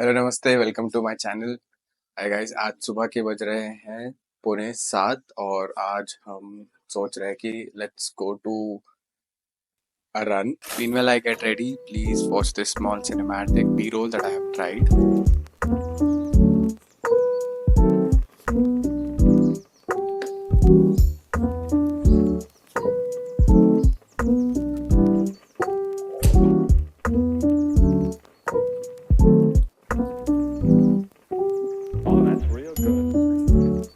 Hello नमस्ते, welcome to my channel. Hi guys, आज सुबह के बज रहे हैं 6:45 और आज हम सोच रहे हैं कि let's go to a run. Meanwhile I get ready, please watch this small cinematic B-roll that I have tried. Oh, that's real good.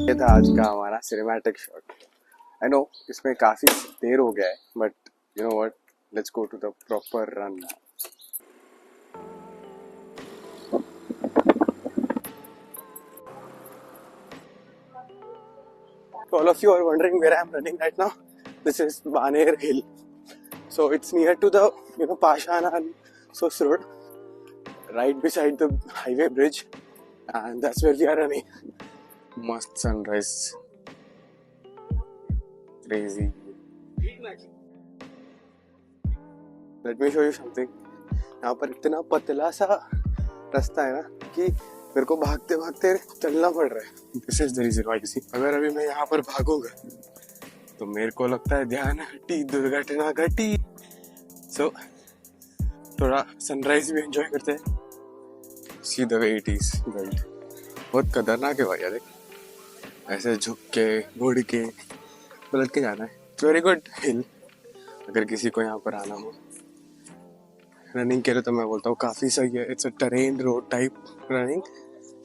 ये था आज का हमारा सिनेमैटिक शॉट। आई नो इसमें काफी देर हो गया है, but you know what, let's go to the proper run. All of you are wondering where I am running right now. This is Baner Hill. So it's near to the Pashana and Sos Road, right beside the highway bridge, and that's where we are running. Must sunrise, crazy. Let me show you something. यहाँ पर इतना पतला सा रास्ता है ना कि मेरे को भागते भागते चलना पड़ रहा है। This is the reason why you see. अगर अभी मैं यहाँ पर भागूंगा तो मेरे को लगता है ध्यान हटी, दुर्घटना घटी। So थोड़ा सनराइज भी एंजॉय करते हैं। See the way it is built. बहुत खतरनाक है भाई यार, ऐसे झुक के मुड़ के पलट के जाना है। इट्स वेरी गुड हिल। अगर किसी को यहाँ पर आना हो रनिंग के लिए तो मैं बोलता हूँ काफ़ी सही है। It's a terrain road type running,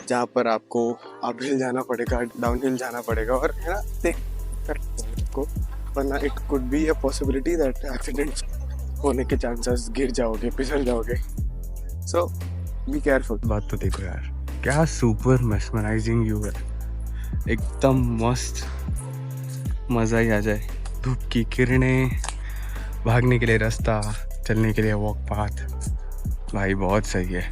जहाँ पर आपको अप हिल जाना पड़ेगा, डाउन हिल जाना पड़ेगा, और है ना देख कर को, वरना it could be a possibility that accident होने के चांसेस, गिर जाओगे, फिसल जाओगे। सो बी केयरफुल। बात तो देखो यार, क्या सुपर मेस्मराइजिंग व्यू है, एकदम मस्त, मज़ा ही आ जाए। धूप की किरणें, भागने के लिए रास्ता, चलने के लिए वॉक पाथ, भाई बहुत सही है।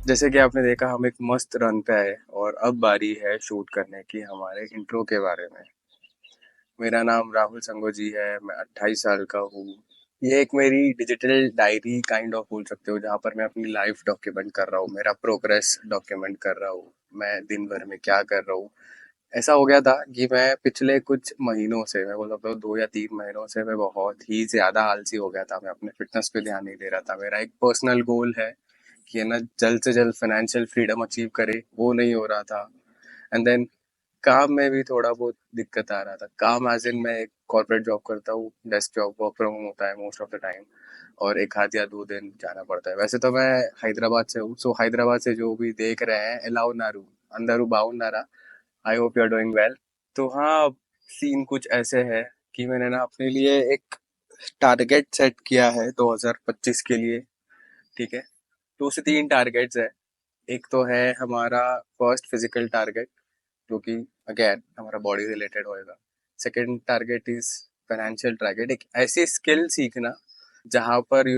जैसे कि आपने देखा हम एक मस्त रन पे आए और अब बारी है शूट करने की हमारे इंट्रो के बारे में। मेरा नाम राहुल संगोजी है, मैं 28 साल का हूँ। ये एक मेरी डिजिटल डायरी काइंड ऑफ बोल सकते हो, जहाँ पर मैं अपनी लाइफ डॉक्यूमेंट कर रहा हूँ, मेरा प्रोग्रेस डॉक्यूमेंट कर रहा हूँ, मैं दिन भर में क्या कर रहा हूँ। ऐसा हो गया था कि मैं पिछले कुछ महीनों से, मैं बोल सकता हूँ 2 या 3 महीनों से, मैं बहुत ही ज़्यादा आलसी हो गया था। मैं अपने फिटनेस पे ध्यान नहीं दे रहा था। मेरा एक पर्सनल गोल है कि है ना जल्द से जल्द फाइनेंशियल फ्रीडम अचीव करे, वो नहीं हो रहा था। एंड देन काम में भी थोड़ा बहुत दिक्कत आ रहा था। काम एज इन मैं एक कॉर्पोरेट जॉब करता हूँ, desk job, work from home होता है मोस्ट ऑफ द टाइम, और एक आध या 2 दिन जाना पड़ता है। वैसे तो मैं हैदराबाद से हूँ, सो हैदराबाद से जो भी देख रहे हैं, एलाउ नारू अंदरू बाउंडारा, I hope you are doing well. तो हाँ, सीन कुछ ऐसे है कि मैंने ना अपने लिए एक टारगेट सेट किया है 2025 के लिए। ठीक है, 2 से 3 टारगेट्स है। एक तो है हमारा फर्स्ट फिजिकल टारगेट, जो कि अगेन हमारा बॉडी रिलेटेड होएगा। Second target is financial target, एक ऐसी स्किल सीखना जहां पर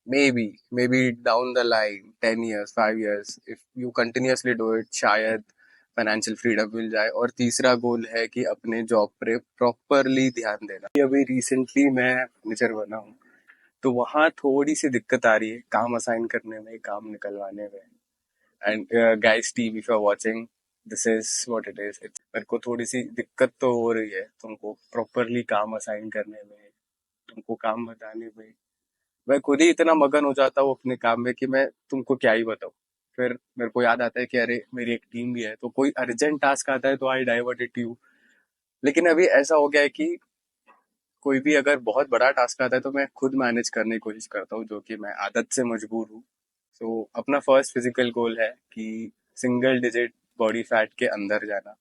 may be down the line 10 years 5 years if you continuously do it, शायद फाइनेंशियल फ्रीडम मिल जाए। और तीसरा गोल है कि अपने जॉब पे प्रॉपरली ध्यान देना। अभी रिसेंटली मैं मैनेजर बना हूँ, तो वहाँ थोड़ी सी दिक्कत आ रही है काम असाइन करने में, काम निकलवाने में। And guys team, if you are watching, this is what it is. मेरे को थोड़ी सी दिक्कत तो हो रही है तुमको प्रॉपरली काम असाइन करने में, तुमको काम बताने में। मैं खुद ही इतना मगन हो जाता हूँ अपने काम में कि मैं तुमको क्या ही बताऊँ। फिर मेरे को याद आता है कि अरे मेरी एक टीम भी है, तो कोई अर्जेंट टास्क आता है तो आई डाइवर्ट इट यू। लेकिन अभी ऐसा हो गया है कि कोई भी अगर बहुत बड़ा टास्क आता है तो मैं खुद मैनेज करने की कोशिश करता हूँ, जो कि मैं आदत से मजबूर हूँ। तो अपना फर्स्ट फिजिकल गोल है कि सिंगल डिजिट बॉडी फैट के अंदर जाना।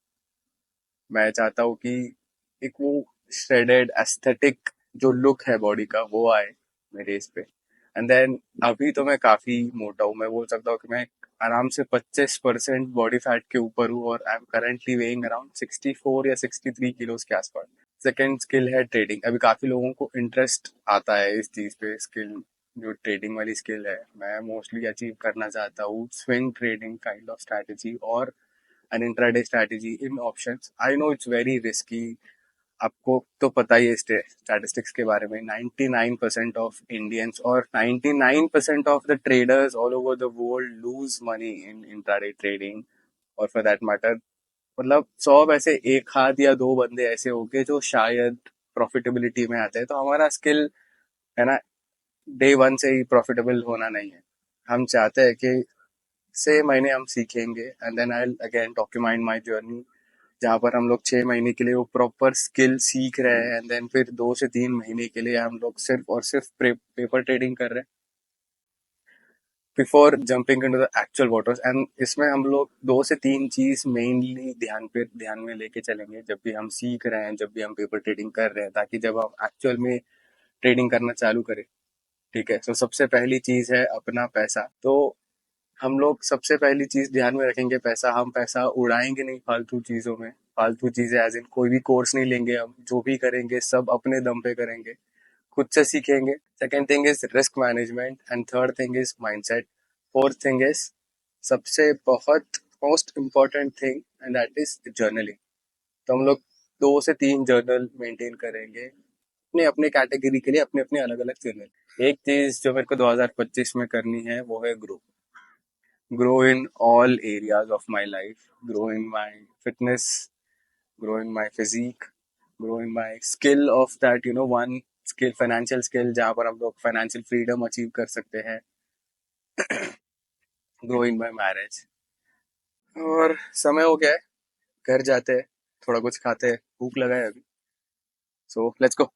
मैं चाहता हूँ कि एक वो श्रेडेड एस्थेटिक जो लुक है बॉडी का, वो आए मेरे इस पे। एंड देन अभी तो मैं काफी मोटा हूँ, मैं बोल सकता हूँ कि मैं आराम से 25% बॉडी फैट के ऊपर हूँ, और I am currently weighing around 64 या 63 किलोज के आसपास। सेकेंड स्किल है ट्रेडिंग। अभी काफी लोगों को इंटरेस्ट आता है इस चीज पे, स्किल जो ट्रेडिंग वाली स्किल है, मैं मोस्टली अचीव करना चाहता हूँ swing trading kind of strategy और an intraday strategy in options. I know it's very risky. आपको तो पता ही है स्टैटिस्टिक्स के बारे में, 99% ऑफ इंडियंस और 99% of the traders all over the world lose money in intraday trading. और फॉर दैट मैटर, मतलब 100 में से एक हाथ या दो बंदे ऐसे होंगे जो शायद प्रॉफिटेबिलिटी में आते हैं। तो हमारा स्किल है ना, डे वन से ही प्रॉफिटेबल होना नहीं है। हम चाहते हैं कि 6 महीने हम सीखेंगे and then I again document my journey, जहाँ पर हम लोग 6 महीने के लिए वो प्रॉपर स्किल सीख रहे हैं एंड देन फिर 2 से 3 महीने के लिए हम लोग सिर्फ और सिर्फ पेपर ट्रेडिंग कर रहे हैं before jumping into the actual waters. And इसमें हम लोग 2 से 3 चीज मेनली ध्यान में लेके चलेंगे जब भी हम सीख रहे हैं, जब भी हम पेपर ट्रेडिंग कर रहे हैं, ताकि जब हम एक्चुअल में ट्रेडिंग करना चालू करें। ठीक है, तो सबसे पहली चीज है अपना पैसा। तो हम लोग सबसे पहली चीज ध्यान में रखेंगे पैसा। हम पैसा उड़ाएंगे नहीं फालतू चीजों में। फालतू चीजें एज इन कोई भी कोर्स नहीं लेंगे हम, जो भी करेंगे सब अपने दम पे करेंगे, खुद से सीखेंगे। Second thing is risk management and third thing is mindset. Fourth thing is सबसे बहुत most important thing and that is journaling. तो हम लोग 2 से 3 जर्नल मेंटेन करेंगे अपने अपने कैटेगरी के लिए, अपने अपने अलग अलग जर्नल। एक चीज जो मेरे को 2025 में करनी है वो है grow in all areas of my life, grow in my fitness, grow in my physique, grow in my skill of that, one skill, financial skill, जहाँ पर हम लोग फाइनेंशियल फ्रीडम अचीव कर सकते हैं। Grow in my marriage. और समय हो गया है, घर जाते हैं, थोड़ा कुछ खाते हैं, भूख लगा है अभी। So let's go.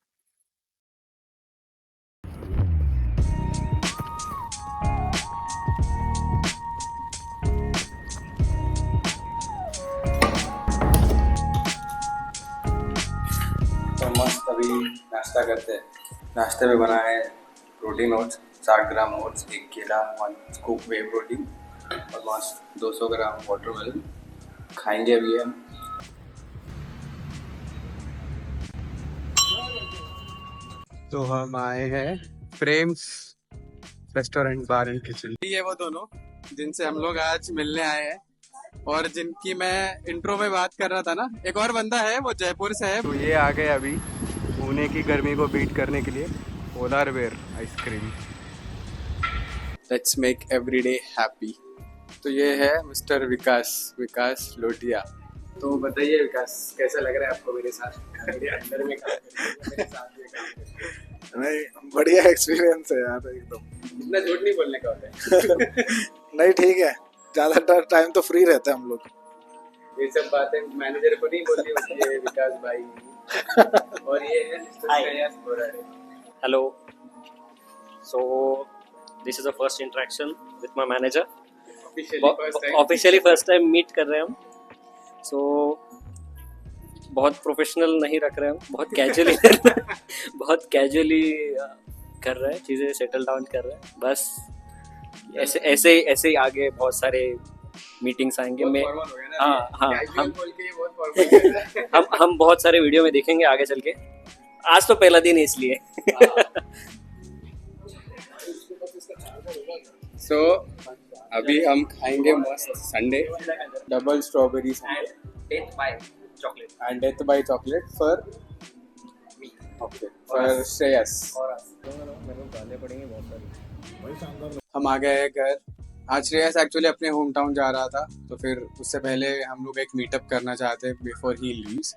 तो मस्त अभी नाश्ता करते हैं। नाश्ते में बना है प्रोटीन ओट्स, 60 ग्राम ओट्स, एक केला, 1 स्कूप वे प्रोटीन और मस्त 200 ग्राम वाटरमेलन खाएंगे अभी हम। तो हम आए हैं frames restaurant bar and kitchen. ये वो दोनों जिनसे हम लोग आज मिलने आए हैं और जिनकी मैं इंट्रो में बात कर रहा था ना, एक और बंदा है वो जयपुर से है। तो ये आ गए अभी पुणे की गर्मी को बीट करने के लिए polar bear ice cream. Let's make everyday happy. तो ये है मिस्टर विकास लोटिया। तो बताइए विकास, कैसा लग रहा है आपको मेरे साथ मेरे अंदर में काम करके, मेरे साथ ये काम करके? नहीं, बढ़िया एक्सपीरियंस है यार एकदम। इतना झूठ नहीं बोलने का होता है। नहीं ठीक है, ज्यादातर टाइम तो फ्री रहते हैं हम लोग। ये सब बातें मैनेजर को नहीं बोलनी होती है विकास भाई। और ये है Hello. So this is the first interaction with my manager. Officially first time meet कर रहे हैं हम. So बहुत प्रोफेशनल नहीं रख रहे हैं हम, बहुत कैजुअली बहुत कैजुअली कर रहे हैं, चीज़ें सेटल डाउन कर रहे हैं बस। ऐसे ही आगे बहुत सारे मीटिंग्स आएंगे। मैं हाँ हम बहुत सारे वीडियो में देखेंगे आगे चल के। आज तो पहला दिन है इसलिए। सो अभी हम खाएंगे मस्त Sunday double strawberry death by chocolate and death by chocolate for Shreyas. हम आ गए हैं घर। आज श्रेयस एक्चुअली अपने होम टाउन जा रहा था, तो फिर उससे पहले हम लोग एक मीटअप करना चाहते हैं बिफोर ही लीव्स।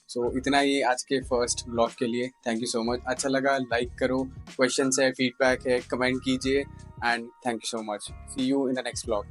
सो इतना ही आज के फर्स्ट ब्लॉग के लिए। Thank you so much. अच्छा लगा लाइक करो, क्वेश्चंस है, फीडबैक है, कमेंट कीजिए and thank you so much. See you in the next blog.